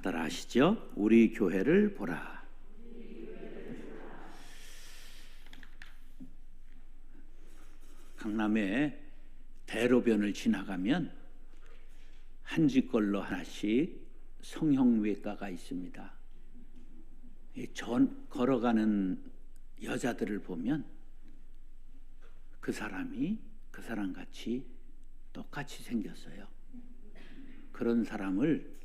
따라 하시죠. 우리 교회를 보라. 강남에 대로변을 지나가면 한 집걸로 하나씩 성형외과가 있습니다. 걸어가는 여자들을 보면 그 사람이 그 사람같이 똑같이 생겼어요. 그런 사람을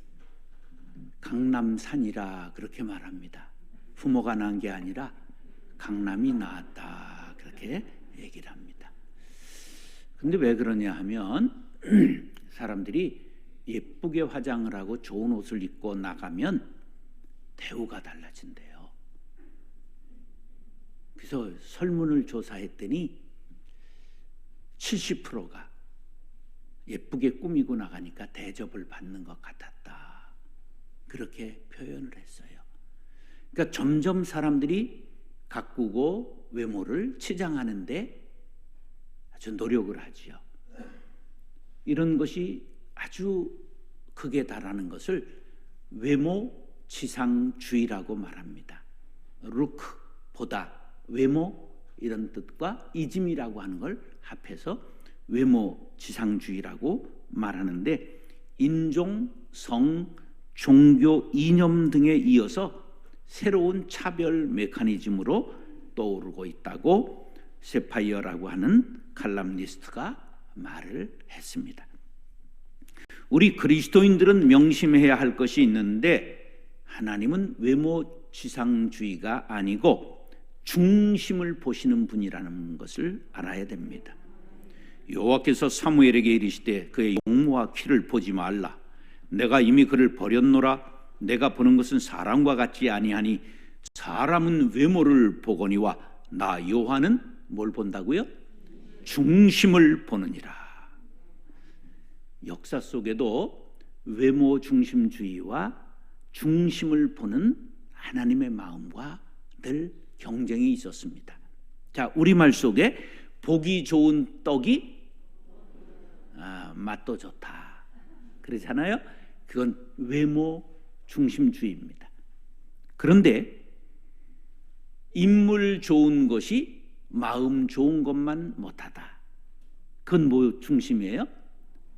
강남산이라 그렇게 말합니다. 부모가 낳은 게 아니라 강남이 낳았다 그렇게 얘기를 합니다. 근데 왜 그러냐 하면 사람들이 예쁘게 화장을 하고 좋은 옷을 입고 나가면 대우가 달라진대요. 그래서 설문을 조사했더니 70%가 예쁘게 꾸미고 나가니까 대접을 받는 것 같았다. 그렇게 표현을 했어요. 그러니까 점점 사람들이 가꾸고 외모를 치장하는데 아주 노력을 하지요. 이런 것이 아주 극에 달하는 것을 외모 지상주의라고 말합니다. look, 보다, 외모 이런 뜻과 이즘이라고 하는 걸 합해서 외모 지상주의라고 말하는데 인종, 성, 종교, 이념 등에 이어서 새로운 차별 메커니즘으로 떠오르고 있다고 세파이어라고 하는 칼럼니스트가 말을 했습니다. 우리 그리스도인들은 명심해야 할 것이 있는데 하나님은 외모 지상주의가 아니고 중심을 보시는 분이라는 것을 알아야 됩니다. 여호와께서 사무엘에게 이르시되 그의 용모와 키를 보지 말라. 내가 이미 그를 버렸노라. 내가 보는 것은 사람과 같지 아니하니 사람은 외모를 보거니와 나 여호와는 뭘 본다고요? 중심을 보느니라. 역사 속에도 외모 중심주의와 중심을 보는 하나님의 마음과 늘 경쟁이 있었습니다. 자, 우리말 속에 보기 좋은 떡이 맛도 좋다 그러잖아요. 그건 외모 중심주의입니다. 그런데 인물 좋은 것이 마음 좋은 것만 못하다. 그건 뭐 중심이에요?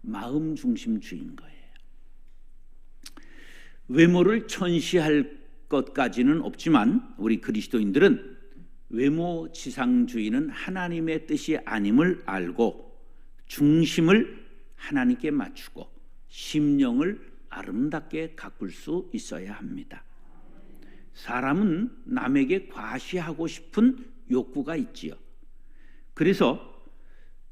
마음 중심주의인 거예요. 외모를 천시할 것까지는 없지만 우리 그리스도인들은 외모 지상주의는 하나님의 뜻이 아님을 알고 중심을 하나님께 맞추고 심령을 아름답게 가꿀 수 있어야 합니다. 사람은 남에게 과시하고 싶은 욕구가 있지요. 그래서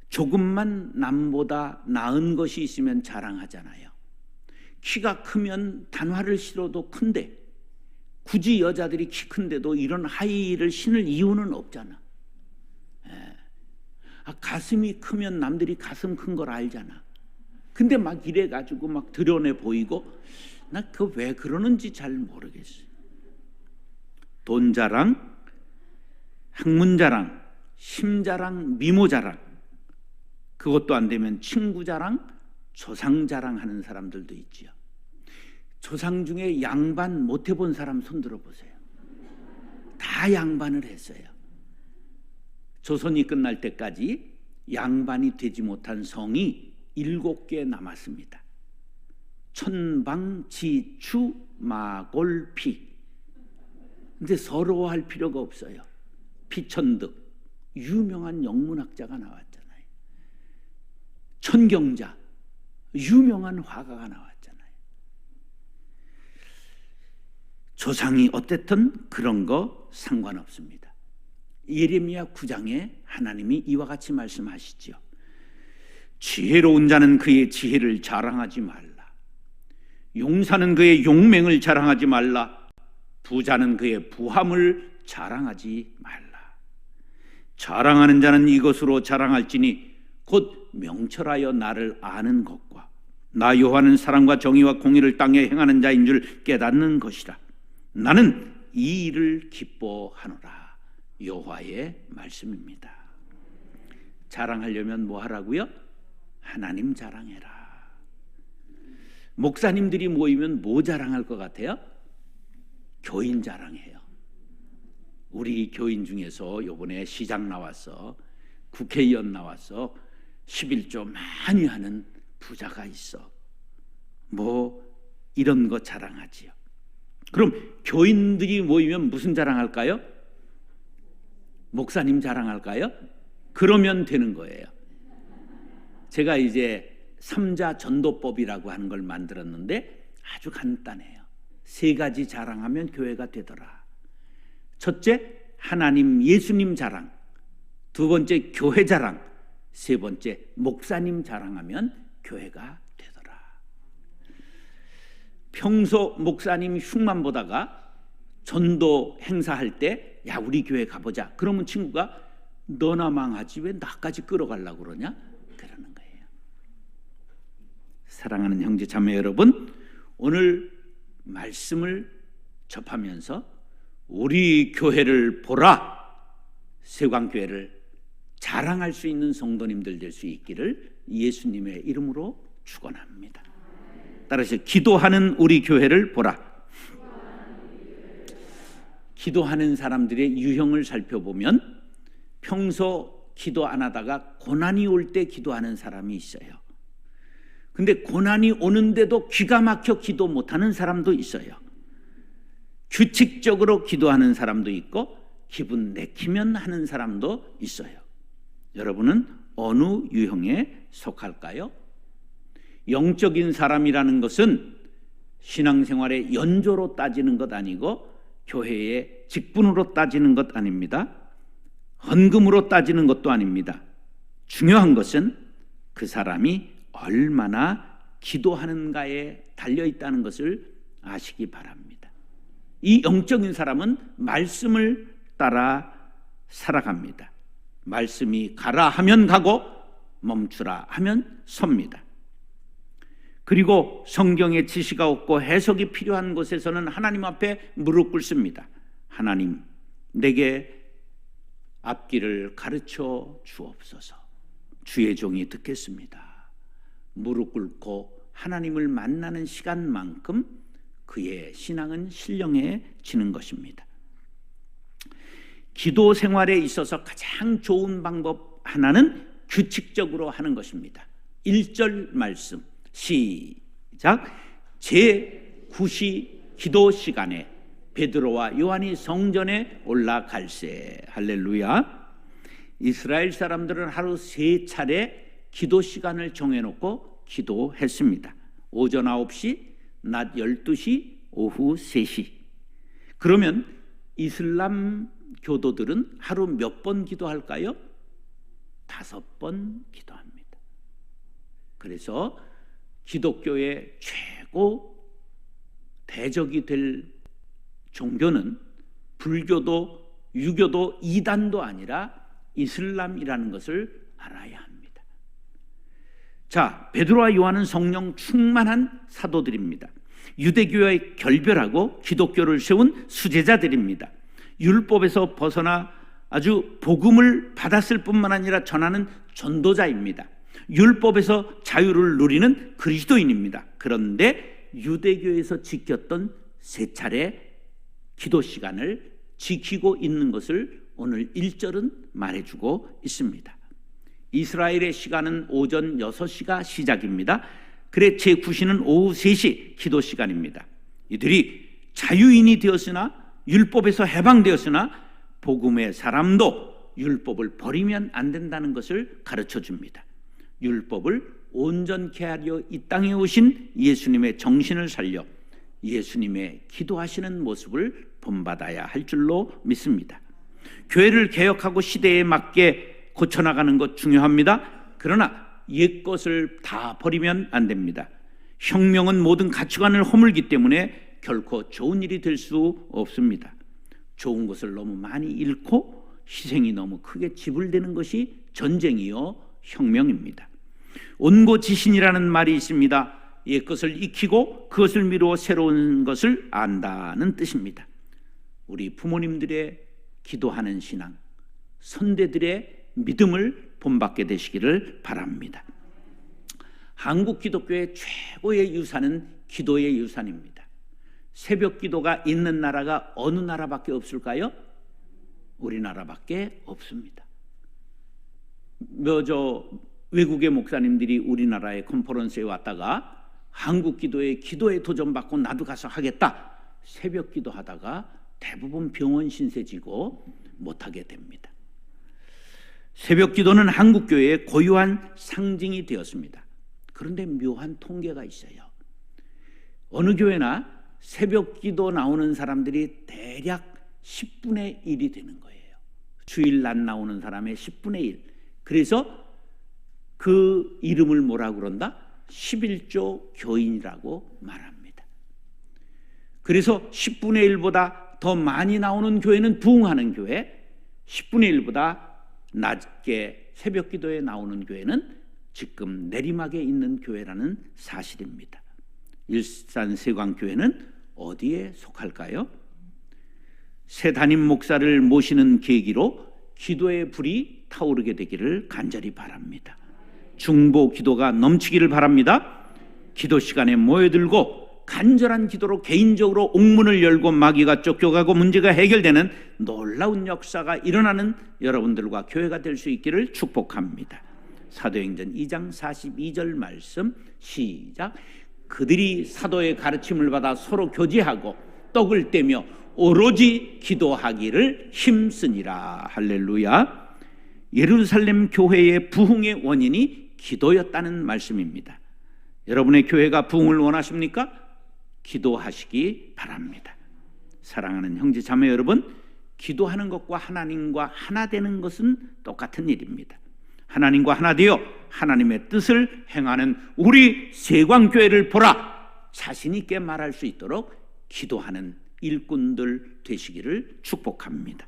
조금만 남보다 나은 것이 있으면 자랑하잖아요. 키가 크면 단화를 신어도 큰데 굳이 여자들이 키 큰데도 이런 하이힐을 신을 이유는 없잖아. 가슴이 크면 남들이 가슴 큰 걸 알잖아. 근데 막 이래가지고 막 드러내 보이고 나 그 왜 그러는지 잘 모르겠어요. 돈 자랑, 학문 자랑, 심 자랑, 미모 자랑, 그것도 안 되면 친구 자랑, 조상 자랑하는 사람들도 있지요. 조상 중에 양반 못 해본 사람 손 들어보세요. 다 양반을 했어요. 조선이 끝날 때까지 양반이 되지 못한 성이 7개 남았습니다. 천방, 지추, 마골피. 근데 서러워할 필요가 없어요. 피천득, 유명한 영문학자가 나왔잖아요. 천경자, 유명한 화가가 나왔잖아요. 조상이 어쨌든 그런 거 상관없습니다. 예레미야 9장에 하나님이 이와 같이 말씀하시죠. 지혜로운 자는 그의 지혜를 자랑하지 말라. 용사는 그의 용맹을 자랑하지 말라. 부자는 그의 부함을 자랑하지 말라. 자랑하는 자는 이것으로 자랑할지니 곧 명철하여 나를 아는 것과 나 여호와는 사랑과 정의와 공의를 땅에 행하는 자인 줄 깨닫는 것이라. 나는 이 일을 기뻐하노라. 여호와의 말씀입니다. 자랑하려면 뭐 하라고요? 하나님 자랑해라. 목사님들이 모이면 뭐 자랑할 것 같아요? 교인 자랑해요. 우리 교인 중에서 이번에 시장 나왔어, 국회의원 나왔어, 11조 많이 하는 부자가 있어. 뭐 이런 거 자랑하지요. 그럼 교인들이 모이면 무슨 자랑할까요? 목사님 자랑할까요? 그러면 되는 거예요. 제가 이제 삼자 전도법이라고 하는 걸 만들었는데 아주 간단해요. 3가지 자랑하면 교회가 되더라. 첫째, 하나님 예수님 자랑. 2번째, 교회 자랑. 3번째, 목사님 자랑하면 교회가 되더라. 평소 목사님 흉만 보다가 전도 행사할 때, 야, 우리 교회 가보자. 그러면 친구가 너나 망하지 왜 나까지 끌어가려고 그러냐? 그러는 거예요. 사랑하는 형제 자매 여러분, 오늘 말씀을 접하면서 우리 교회를 보라, 세광교회를 자랑할 수 있는 성도님들 될 수 있기를 예수님의 이름으로 축원합니다. 따라서 기도하는 우리 교회를 보라. 기도하는 사람들의 유형을 살펴보면 평소 기도 안 하다가 고난이 올 때 기도하는 사람이 있어요. 근데 고난이 오는데도 기가 막혀 기도 못하는 사람도 있어요. 규칙적으로 기도하는 사람도 있고 기분 내키면 하는 사람도 있어요. 여러분은 어느 유형에 속할까요? 영적인 사람이라는 것은 신앙생활의 연조로 따지는 것 아니고 교회의 직분으로 따지는 것 아닙니다. 헌금으로 따지는 것도 아닙니다. 중요한 것은 그 사람이 얼마나 기도하는가에 달려있다는 것을 아시기 바랍니다. 이 영적인 사람은 말씀을 따라 살아갑니다. 말씀이 가라 하면 가고 멈추라 하면 섭니다. 그리고 성경의 지시가 없고 해석이 필요한 곳에서는 하나님 앞에 무릎 꿇습니다. 하나님, 내게 앞길을 가르쳐 주옵소서. 주의 종이 듣겠습니다. 무릎 꿇고 하나님을 만나는 시간만큼 그의 신앙은 신령해지는 것입니다. 기도 생활에 있어서 가장 좋은 방법 하나는 규칙적으로 하는 것입니다. 1절 말씀 시작. 제9시 기도 시간에 베드로와 요한이 성전에 올라갈세. 할렐루야. 이스라엘 사람들은 하루 3차례 기도 시간을 정해놓고 기도했습니다. 오전 9시, 낮 12시, 오후 3시. 그러면 이슬람 교도들은 하루 몇 번 기도할까요? 5번 기도합니다. 그래서 기독교의 최고 대적이 될 종교는 불교도, 유교도, 이단도 아니라 이슬람이라는 것을 알아야 합니다. 자, 베드로와 요한은 성령 충만한 사도들입니다. 유대교에 결별하고 기독교를 세운 수제자들입니다. 율법에서 벗어나 아주 복음을 받았을 뿐만 아니라 전하는 전도자입니다. 율법에서 자유를 누리는 그리스도인입니다. 그런데 유대교에서 지켰던 3차례 기도 시간을 지키고 있는 것을 오늘 1절은 말해주고 있습니다. 이스라엘의 시간은 오전 6시가 시작입니다. 그래 제9시는 오후 3시 기도 시간입니다. 이들이 자유인이 되었으나 율법에서 해방되었으나 복음의 사람도 율법을 버리면 안 된다는 것을 가르쳐 줍니다. 율법을 온전케 하려 이 땅에 오신 예수님의 정신을 살려 예수님의 기도하시는 모습을 본받아야 할 줄로 믿습니다. 교회를 개혁하고 시대에 맞게 고쳐나가는 것 중요합니다. 그러나 옛것을 다 버리면 안 됩니다. 혁명은 모든 가치관을 허물기 때문에 결코 좋은 일이 될 수 없습니다. 좋은 것을 너무 많이 잃고 희생이 너무 크게 지불되는 것이 전쟁이요 혁명입니다. 온고지신이라는 말이 있습니다. 옛것을 익히고 그것을 미루어 새로운 것을 안다는 뜻입니다. 우리 부모님들의 기도하는 신앙, 선대들의 믿음을 본받게 되시기를 바랍니다. 한국 기독교의 최고의 유산은 기도의 유산입니다. 새벽 기도가 있는 나라가 어느 나라밖에 없을까요? 우리나라밖에 없습니다. 외국의 목사님들이 우리나라의 컨퍼런스에 왔다가 한국 기도에 도전받고 나도 가서 하겠다. 새벽 기도하다가 대부분 병원 신세 지고 못하게 됩니다. 새벽 기도는 한국 교회의 고유한 상징이 되었습니다. 그런데 묘한 통계가 있어요. 어느 교회나 새벽 기도 나오는 사람들이 대략 10분의 1이 되는 거예요. 주일 낮 나오는 사람의 10분의 1. 그래서 그 이름을 뭐라고 그런다? 11조 교인이라고 말합니다. 그래서 10분의 1보다 더 많이 나오는 교회는 부흥하는 교회, 10분의 1보다 낮게 새벽 기도에 나오는 교회는 지금 내리막에 있는 교회라는 사실입니다. 일산 세광교회는 어디에 속할까요? 새 담임 목사를 모시는 계기로 기도의 불이 타오르게 되기를 간절히 바랍니다. 중보 기도가 넘치기를 바랍니다. 기도 시간에 모여들고 간절한 기도로 개인적으로 옥문을 열고 마귀가 쫓겨가고 문제가 해결되는 놀라운 역사가 일어나는 여러분들과 교회가 될 수 있기를 축복합니다. 사도행전 2장 42절 말씀 시작. 그들이 사도의 가르침을 받아 서로 교제하고 떡을 떼며 오로지 기도하기를 힘쓰니라. 할렐루야. 예루살렘 교회의 부흥의 원인이 기도였다는 말씀입니다. 여러분의 교회가 부흥을 원하십니까? 기도하시기 바랍니다. 사랑하는 형제 자매 여러분, 기도하는 것과 하나님과 하나 되는 것은 똑같은 일입니다. 하나님과 하나 되어 하나님의 뜻을 행하는 우리 세광교회를 보라, 자신 있게 말할 수 있도록 기도하는 일꾼들 되시기를 축복합니다.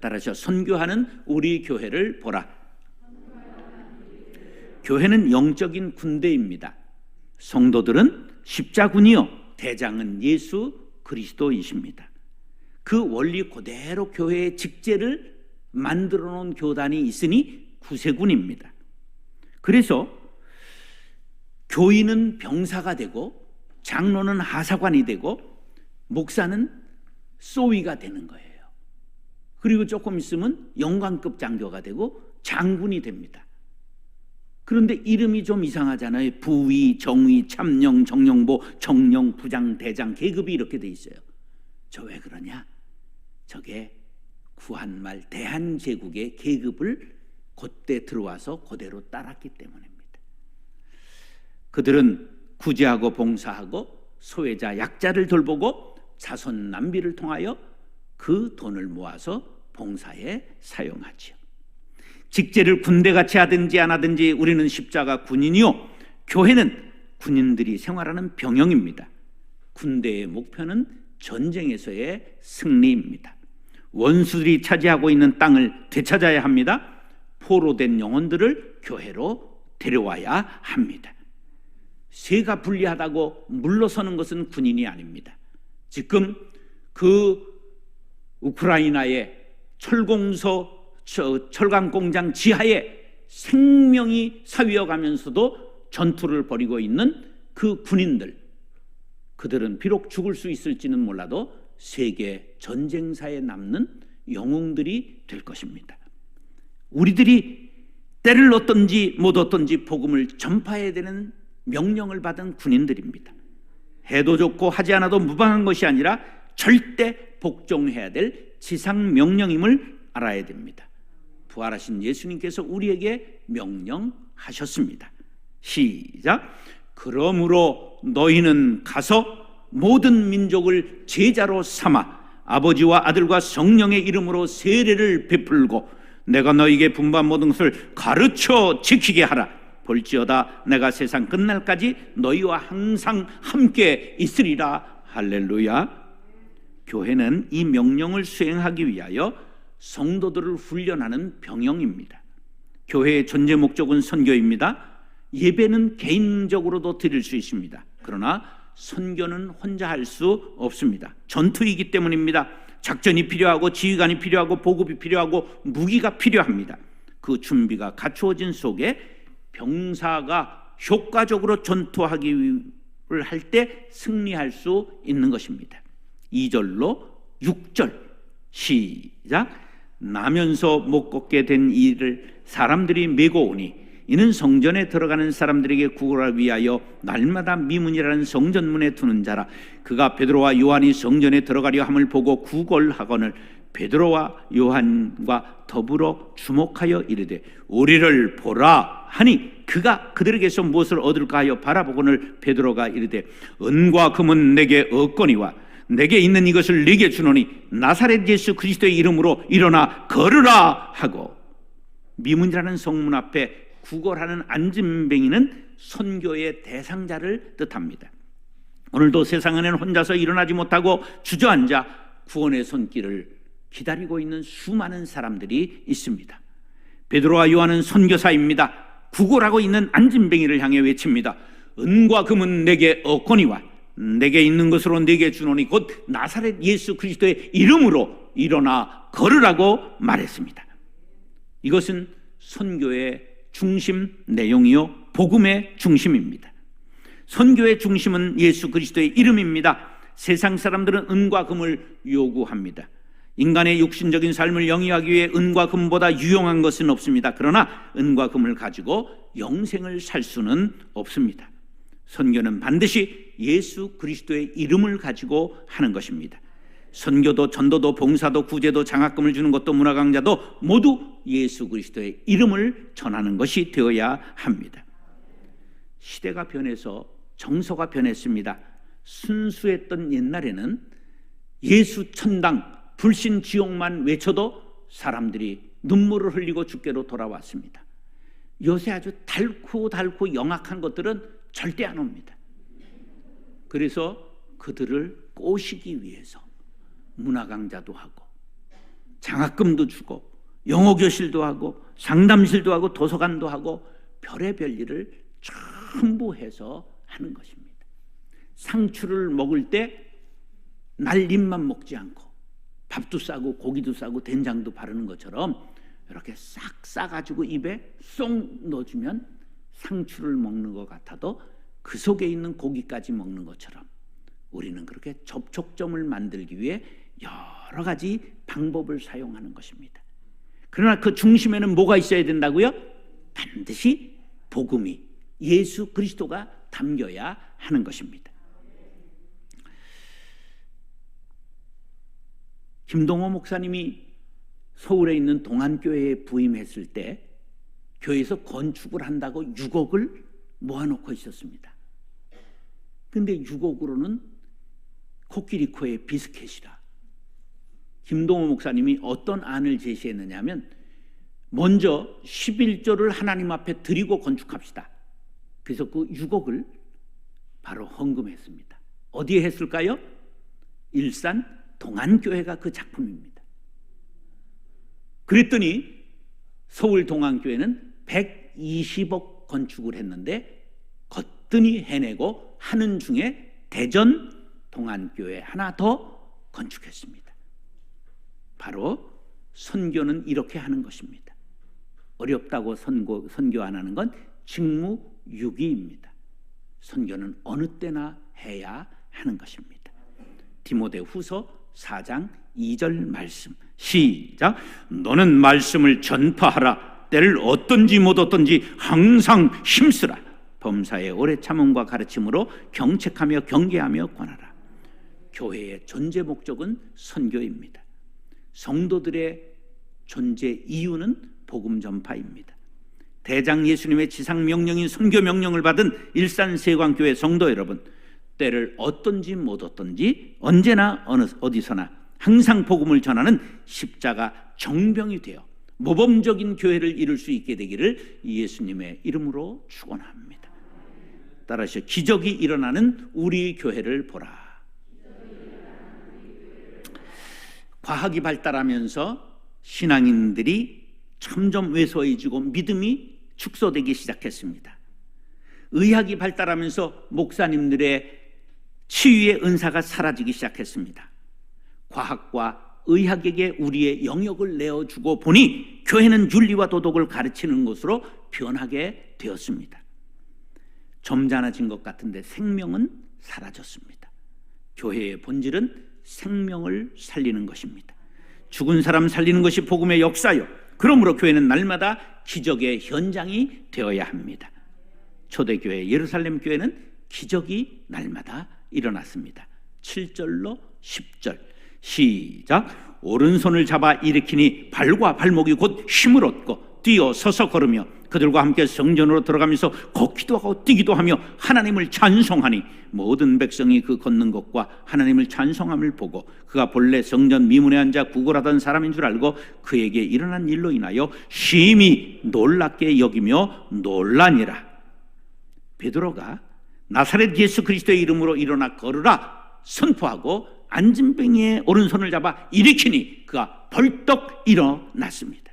따라서 선교하는 우리 교회를 보라. 교회는 영적인 군대입니다. 성도들은 십자군이요 대장은 예수 그리스도이십니다. 그 원리 그대로 교회의 직제를 만들어 놓은 교단이 있으니 구세군입니다. 그래서 교인은 병사가 되고 장로는 하사관이 되고 목사는 소위가 되는 거예요. 그리고 조금 있으면 영관급 장교가 되고 장군이 됩니다. 그런데 이름이 좀 이상하잖아요. 부위, 정위, 참령, 정령보, 정령, 부장, 대장, 계급이 이렇게 돼 있어요. 저 왜 그러냐? 저게 구한말 대한제국의 계급을 그때 들어와서 그대로 따랐기 때문입니다. 그들은 구제하고 봉사하고 소외자 약자를 돌보고 자손 남비를 통하여 그 돈을 모아서 봉사에 사용하지요. 직제를 군대같이 하든지 안 하든지 우리는 십자가 군인이요 교회는 군인들이 생활하는 병영입니다. 군대의 목표는 전쟁에서의 승리입니다. 원수들이 차지하고 있는 땅을 되찾아야 합니다. 포로된 영혼들을 교회로 데려와야 합니다. 세가 불리하다고 물러서는 것은 군인이 아닙니다. 지금 그 우크라이나의 철강 공장 지하에 생명이 사위어가면서도 전투를 벌이고 있는 그 군인들, 그들은 비록 죽을 수 있을지는 몰라도 세계 전쟁사에 남는 영웅들이 될 것입니다. 우리들이 때를 얻든지 못 얻든지 복음을 전파해야 되는 명령을 받은 군인들입니다. 해도 좋고 하지 않아도 무방한 것이 아니라 절대 복종해야 될 지상 명령임을 알아야 됩니다. 부활하신 예수님께서 우리에게 명령하셨습니다. 시작. 그러므로 너희는 가서 모든 민족을 제자로 삼아 아버지와 아들과 성령의 이름으로 세례를 베풀고 내가 너희에게 분부한 모든 것을 가르쳐 지키게 하라. 볼지어다 내가 세상 끝날까지 너희와 항상 함께 있으리라. 할렐루야. 교회는 이 명령을 수행하기 위하여 성도들을 훈련하는 병영입니다. 교회의 존재 목적은 선교입니다. 예배는 개인적으로도 드릴 수 있습니다. 그러나 선교는 혼자 할 수 없습니다. 전투이기 때문입니다. 작전이 필요하고 지휘관이 필요하고 보급이 필요하고 무기가 필요합니다. 그 준비가 갖추어진 속에 병사가 효과적으로 전투하기 할 때 승리할 수 있는 것입니다. 2절로 6절 시작. 나면서 못 걷게 된 이를 사람들이 메고 오니 이는 성전에 들어가는 사람들에게 구걸하기 위하여 날마다 미문이라는 성전문에 두는 자라. 그가 베드로와 요한이 성전에 들어가려 함을 보고 구걸하거늘 베드로와 요한과 더불어 주목하여 이르되 우리를 보라 하니 그가 그들에게서 무엇을 얻을까 하여 바라보거늘 베드로가 이르되 은과 금은 내게 없거니와 내게 있는 이것을 네게 주노니 나사렛 예수 그리스도의 이름으로 일어나 걸으라 하고. 미문이라는 성문 앞에 구걸하는 안진뱅이는 선교의 대상자를 뜻합니다. 오늘도 세상에는 혼자서 일어나지 못하고 주저앉아 구원의 손길을 기다리고 있는 수많은 사람들이 있습니다. 베드로와 요한은 선교사입니다. 구걸하고 있는 안진뱅이를 향해 외칩니다. 은과 금은 내게 없거니와 내게 있는 것으로 내게 주노니 곧 나사렛 예수 그리스도의 이름으로 일어나 걸으라고 말했습니다. 이것은 선교의 중심 내용이요 복음의 중심입니다. 선교의 중심은 예수 그리스도의 이름입니다. 세상 사람들은 은과 금을 요구합니다. 인간의 육신적인 삶을 영위하기 위해 은과 금보다 유용한 것은 없습니다. 그러나 은과 금을 가지고 영생을 살 수는 없습니다. 선교는 반드시 예수 그리스도의 이름을 가지고 하는 것입니다. 선교도 전도도 봉사도 구제도 장학금을 주는 것도 문화강좌도 모두 예수 그리스도의 이름을 전하는 것이 되어야 합니다. 시대가 변해서 정서가 변했습니다. 순수했던 옛날에는 예수 천당 불신 지옥만 외쳐도 사람들이 눈물을 흘리고 주께로 돌아왔습니다. 요새 아주 달고 영악한 것들은 절대 안 옵니다. 그래서 그들을 꼬시기 위해서 문화강좌도 하고 장학금도 주고 영어교실도 하고 상담실도 하고 도서관도 하고 별의별 일을 전부 해서 하는 것입니다. 상추를 먹을 때 날잎만 먹지 않고 밥도 싸고 고기도 싸고 된장도 바르는 것처럼 이렇게 싹 싸가지고 입에 쏙 넣어주면 상추를 먹는 것 같아도 그 속에 있는 고기까지 먹는 것처럼 우리는 그렇게 접촉점을 만들기 위해 여러 가지 방법을 사용하는 것입니다. 그러나 그 중심에는 뭐가 있어야 된다고요? 반드시 복음이 예수 그리스도가 담겨야 하는 것입니다. 김동호 목사님이 서울에 있는 동안교회에 부임했을 때 교회에서 건축을 한다고 6억을 모아놓고 있었습니다. 근데 6억으로는 코끼리코의 비스켓이라. 김동호 목사님이 어떤 안을 제시했느냐 하면 먼저 11조를 하나님 앞에 드리고 건축합시다. 그래서 그 6억을 바로 헌금했습니다. 어디에 했을까요? 일산 동안교회가 그 작품입니다. 그랬더니 서울 동안교회는 120억 건축을 했는데 거뜬히 해내고 하는 중에 대전 동안교회 하나 더 건축했습니다. 바로 선교는 이렇게 하는 것입니다. 어렵다고 선교 안 하는 건 직무유기입니다. 선교는 어느 때나 해야 하는 것입니다. 디모데후서 4장 2절 말씀 시작. 너는 말씀을 전파하라. 때를 어떤지 못 어떤지 항상 힘쓰라. 범사에 오래 참음과 가르침으로 경책하며 경계하며 권하라. 교회의 존재 목적은 선교입니다. 성도들의 존재 이유는 복음 전파입니다. 대장 예수님의 지상 명령인 선교 명령을 받은 일산세광교회 성도 여러분, 때를 어떤지 못 어떤지 언제나 어디서나 항상 복음을 전하는 십자가 정병이 되어 모범적인 교회를 이룰 수 있게 되기를 예수님의 이름으로 축원합니다. 따라서 기적이 일어나는 우리 교회를 보라. 과학이 발달하면서 신앙인들이 점점 왜소해지고 믿음이 축소되기 시작했습니다. 의학이 발달하면서 목사님들의 치유의 은사가 사라지기 시작했습니다. 과학과 의학에게 우리의 영역을 내어주고 보니 교회는 윤리와 도덕을 가르치는 곳으로 변하게 되었습니다. 점잖아진 것 같은데 생명은 사라졌습니다. 교회의 본질은 생명을 살리는 것입니다. 죽은 사람 살리는 것이 복음의 역사요. 그러므로 교회는 날마다 기적의 현장이 되어야 합니다. 초대교회 예루살렘 교회는 기적이 날마다 일어났습니다. 7절로 10절 시작. 오른손을 잡아 일으키니 발과 발목이 곧 힘을 얻고 뛰어 서서 걸으며 그들과 함께 성전으로 들어가면서 걷기도 하고 뛰기도 하며 하나님을 찬송하니 모든 백성이 그 걷는 것과 하나님을 찬송함을 보고 그가 본래 성전 미문에 앉아 구걸하던 사람인 줄 알고 그에게 일어난 일로 인하여 심히 놀랍게 여기며 놀라니라. 베드로가 나사렛 예수 그리스도의 이름으로 일어나 걸으라 선포하고 안진뱅이의 오른손을 잡아 일으키니 그가 벌떡 일어났습니다.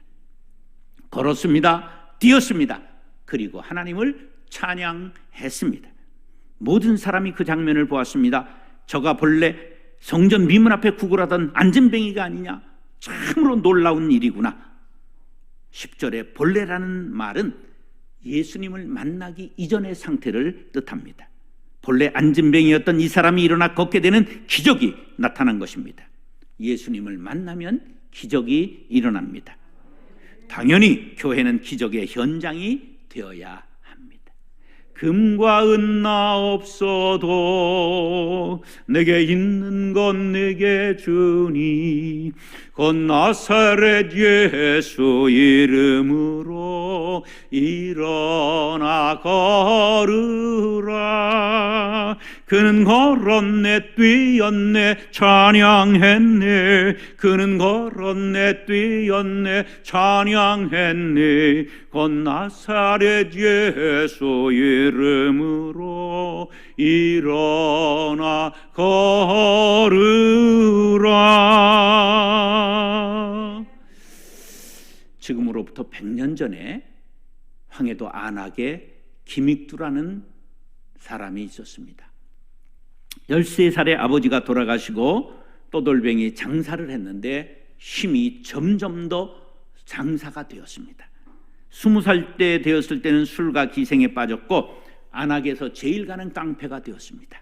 걸었습니다. 뛰었습니다. 그리고 하나님을 찬양했습니다. 모든 사람이 그 장면을 보았습니다. 저가 본래 성전 미문 앞에 구걸하던 안진뱅이가 아니냐? 참으로 놀라운 일이구나. 10절에 본래라는 말은 예수님을 만나기 이전의 상태를 뜻합니다. 본래 안진뱅이였던 이 사람이 일어나 걷게 되는 기적이 나타난 것입니다. 예수님을 만나면 기적이 일어납니다. 당연히 교회는 기적의 현장이 되어야 합니다. 금과 은 나 없어도 내게 있는 건 내게 주니 곧 나사렛 예수 이름으로 일어나 걸으라. 그는 걸었네 뛰었네 찬양했네. 그는 걸었네 뛰었네 찬양했네. 곧 나사렛 예수 이름으로 일어나 걸으라. 지금으로부터 100년 전에 황해도 안악에 김익두라는 사람이 있었습니다. 13살에 아버지가 돌아가시고 떠돌뱅이 장사를 했는데 힘이 점점 더 장사가 되었습니다. 20살 때 되었을 때는 술과 기생에 빠졌고 안악에서 제일 가는 깡패가 되었습니다.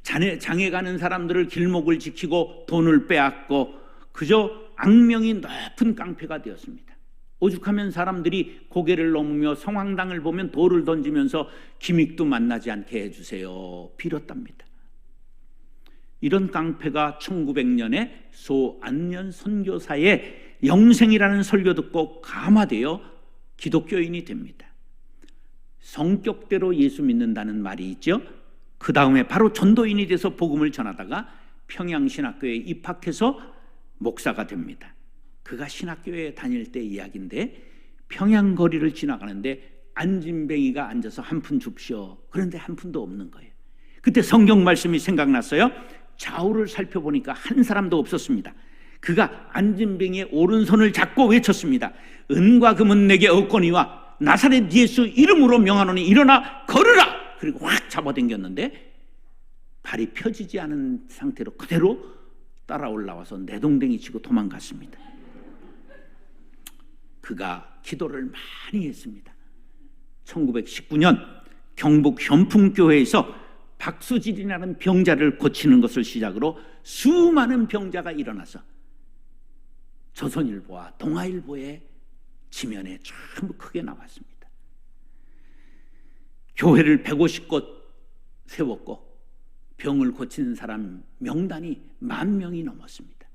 장에 가는 사람들을 길목을 지키고 돈을 빼앗고 그저 악명이 높은 깡패가 되었습니다. 오죽하면 사람들이 고개를 넘으며 성황당을 보면 돌을 던지면서 김익두 만나지 않게 해주세요 빌었답니다. 이런 깡패가 1900년에 소안면 선교사의 영생이라는 설교 듣고 감화되어 기독교인이 됩니다. 성격대로 예수 믿는다는 말이 있죠. 그 다음에 바로 전도인이 돼서 복음을 전하다가 평양신학교에 입학해서 목사가 됩니다. 그가 신학교에 다닐 때 이야기인데 평양 거리를 지나가는데 안진뱅이가 앉아서 한 푼 줍시오. 그런데 한 푼도 없는 거예요. 그때 성경 말씀이 생각났어요. 좌우를 살펴보니까 한 사람도 없었습니다. 그가 안진뱅이의 오른손을 잡고 외쳤습니다. 은과 금은 내게 없거니와 나사렛 예수 이름으로 명하노니 일어나 걸으라. 그리고 확 잡아당겼는데 발이 펴지지 않은 상태로 그대로 따라 올라와서 내동댕이 치고 도망갔습니다. 그가 기도를 많이 했습니다. 1919년 경북 현풍교회에서 박수질이라는 병자를 고치는 것을 시작으로 수많은 병자가 일어나서 조선일보와 동아일보의 지면에 전부 크게 나왔습니다. 교회를 150곳 세웠고 병을 고치는 사람 명단이 10,000명이 넘었습니다.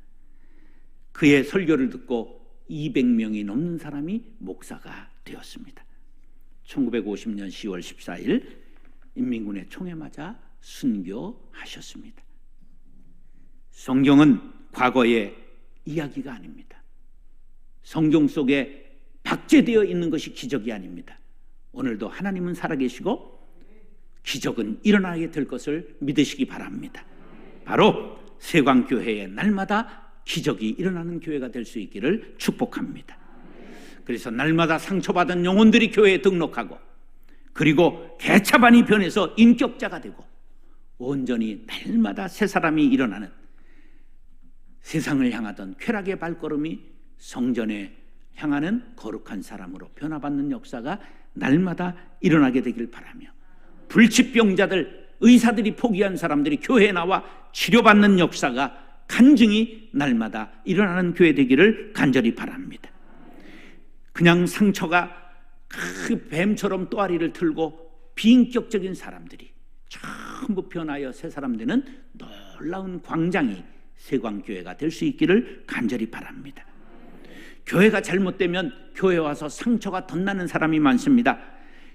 그의 설교를 듣고 200명이 넘는 사람이 목사가 되었습니다. 1950년 10월 14일 인민군의 총에 맞아 순교하셨습니다. 성경은 과거의 이야기가 아닙니다. 성경 속에 박제되어 있는 것이 기적이 아닙니다. 오늘도 하나님은 살아계시고 기적은 일어나게 될 것을 믿으시기 바랍니다. 바로 세광교회의 날마다 기적이 일어나는 교회가 될 수 있기를 축복합니다. 그래서 날마다 상처받은 영혼들이 교회에 등록하고 그리고 개차반이 변해서 인격자가 되고 온전히 날마다 새 사람이 일어나는 세상을 향하던 쾌락의 발걸음이 성전에 향하는 거룩한 사람으로 변화받는 역사가 날마다 일어나게 되길 바라며 불치병자들, 의사들이 포기한 사람들이 교회에 나와 치료받는 역사가 간증이 날마다 일어나는 교회 되기를 간절히 바랍니다. 그냥 상처가 그 뱀처럼 또아리를 틀고 비인격적인 사람들이 전부 변하여 새 사람 되는 놀라운 광장이 세광교회가 될 수 있기를 간절히 바랍니다. 교회가 잘못되면 교회에 와서 상처가 덧나는 사람이 많습니다.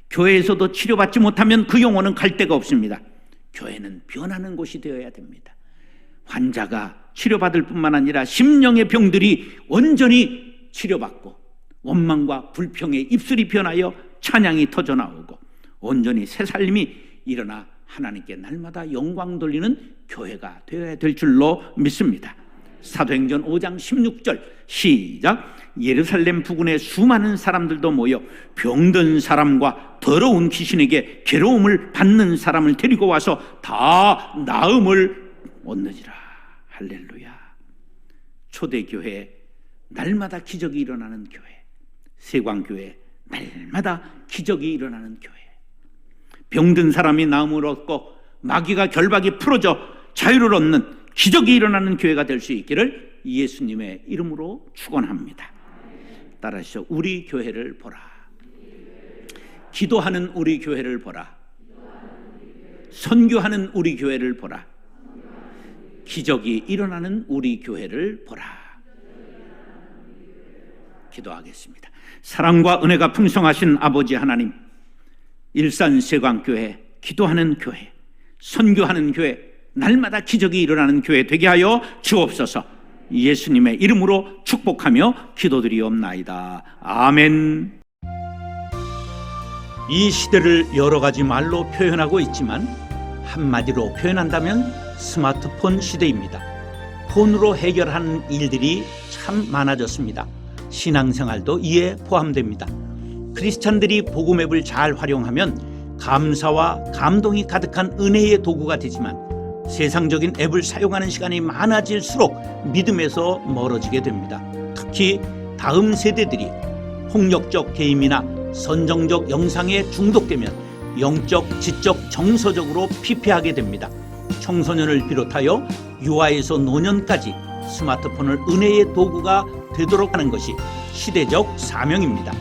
교회에서도 치료받지 못하면 그 영혼은 갈 데가 없습니다. 교회는 변하는 곳이 되어야 됩니다. 환자가 치료받을 뿐만 아니라 심령의 병들이 온전히 치료받고 원망과 불평에 입술이 변하여 찬양이 터져나오고 온전히 새살림이 일어나 하나님께 날마다 영광 돌리는 교회가 되어야 될 줄로 믿습니다. 사도행전 5장 16절 시작. 예루살렘 부근에 수많은 사람들도 모여 병든 사람과 더러운 귀신에게 괴로움을 받는 사람을 데리고 와서 다 나음을 얻느니라. 할렐루야. 초대교회 날마다 기적이 일어나는 교회, 세광교회 날마다 기적이 일어나는 교회, 병든 사람이 나음을 얻고 마귀가 결박이 풀어져 자유를 얻는 기적이 일어나는 교회가 될 수 있기를 예수님의 이름으로 축원합니다. 따라하시죠. 우리 교회를 보라. 기도하는 우리 교회를 보라. 선교하는 우리 교회를 보라. 기적이 일어나는 우리 교회를 보라. 기도하겠습니다. 사랑과 은혜가 풍성하신 아버지 하나님, 일산세광교회, 기도하는 교회, 선교하는 교회, 날마다 기적이 일어나는 교회 되게 하여 주옵소서. 예수님의 이름으로 축복하며 기도드리옵나이다. 아멘. 이 시대를 여러 가지 말로 표현하고 있지만 한마디로 표현한다면 스마트폰 시대입니다. 폰으로 해결하는 일들이 참 많아졌습니다. 신앙생활도 이에 포함됩니다. 크리스찬들이 복음 앱을 잘 활용하면 감사와 감동이 가득한 은혜의 도구가 되지만 세상적인 앱을 사용하는 시간이 많아질수록 믿음에서 멀어지게 됩니다. 특히 다음 세대들이 폭력적 게임이나 선정적 영상에 중독되면 영적, 지적, 정서적으로 피폐하게 됩니다. 청소년을 비롯하여 유아에서 노년까지 스마트폰을 은혜의 도구가 되도록 하는 것이 시대적 사명입니다.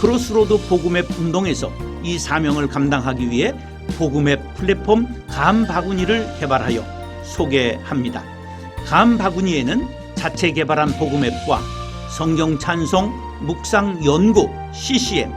크로스로드 복음앱 운동에서 이 사명을 감당하기 위해 복음앱 플랫폼 감바구니를 개발하여 소개합니다. 감바구니에는 자체 개발한 복음앱과 성경 찬송, 묵상 연구, CCM,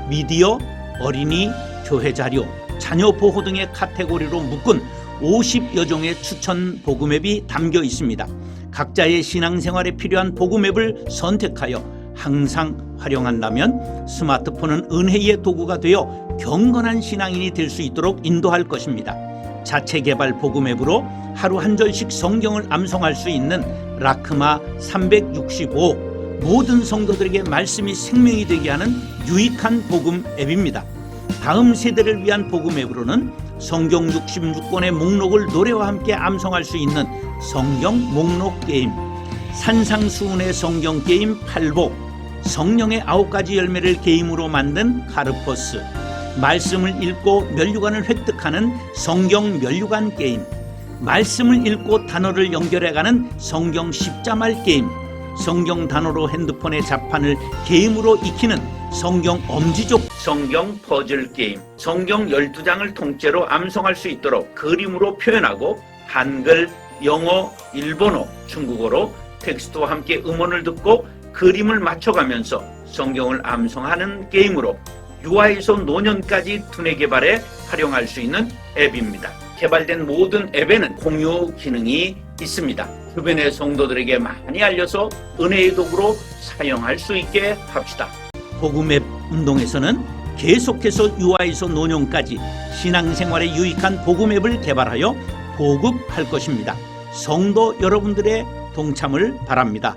미디어, 어린이, 교회 자료, 자녀 보호 등의 카테고리로 묶은 50여 종의 추천 복음앱이 담겨 있습니다. 각자의 신앙생활에 필요한 복음앱을 선택하여 항상 활용한다면 스마트폰은 은혜의 도구가 되어 경건한 신앙인이 될 수 있도록 인도할 것입니다. 자체 개발 복음 앱으로 하루 한 절씩 성경을 암송할 수 있는 라크마 365 모든 성도들에게 말씀이 생명이 되게 하는 유익한 복음 앱입니다. 다음 세대를 위한 복음 앱으로는 성경 66권의 목록을 노래와 함께 암송할 수 있는 성경 목록 게임, 산상수훈의 성경 게임 8복, 성령의 9가지 열매를 게임으로 만든 카르포스, 말씀을 읽고 면류관을 획득하는 성경 면류관 게임, 말씀을 읽고 단어를 연결해가는 성경 십자말 게임, 성경 단어로 핸드폰의 자판을 게임으로 익히는 성경 엄지족 성경 퍼즐 게임, 성경 12장을 통째로 암송할 수 있도록 그림으로 표현하고 한글, 영어, 일본어, 중국어로 텍스트와 함께 음원을 듣고 그림을 맞춰가면서 성경을 암송하는 게임으로 유아에서 노년까지 두뇌 개발에 활용할 수 있는 앱입니다. 개발된 모든 앱에는 공유 기능이 있습니다. 주변의 성도들에게 많이 알려서 은혜의 도구로 사용할 수 있게 합시다. 복음 앱 운동에서는 계속해서 유아에서 노년까지 신앙생활에 유익한 복음 앱을 개발하여 보급할 것입니다. 성도 여러분들의 동참을 바랍니다.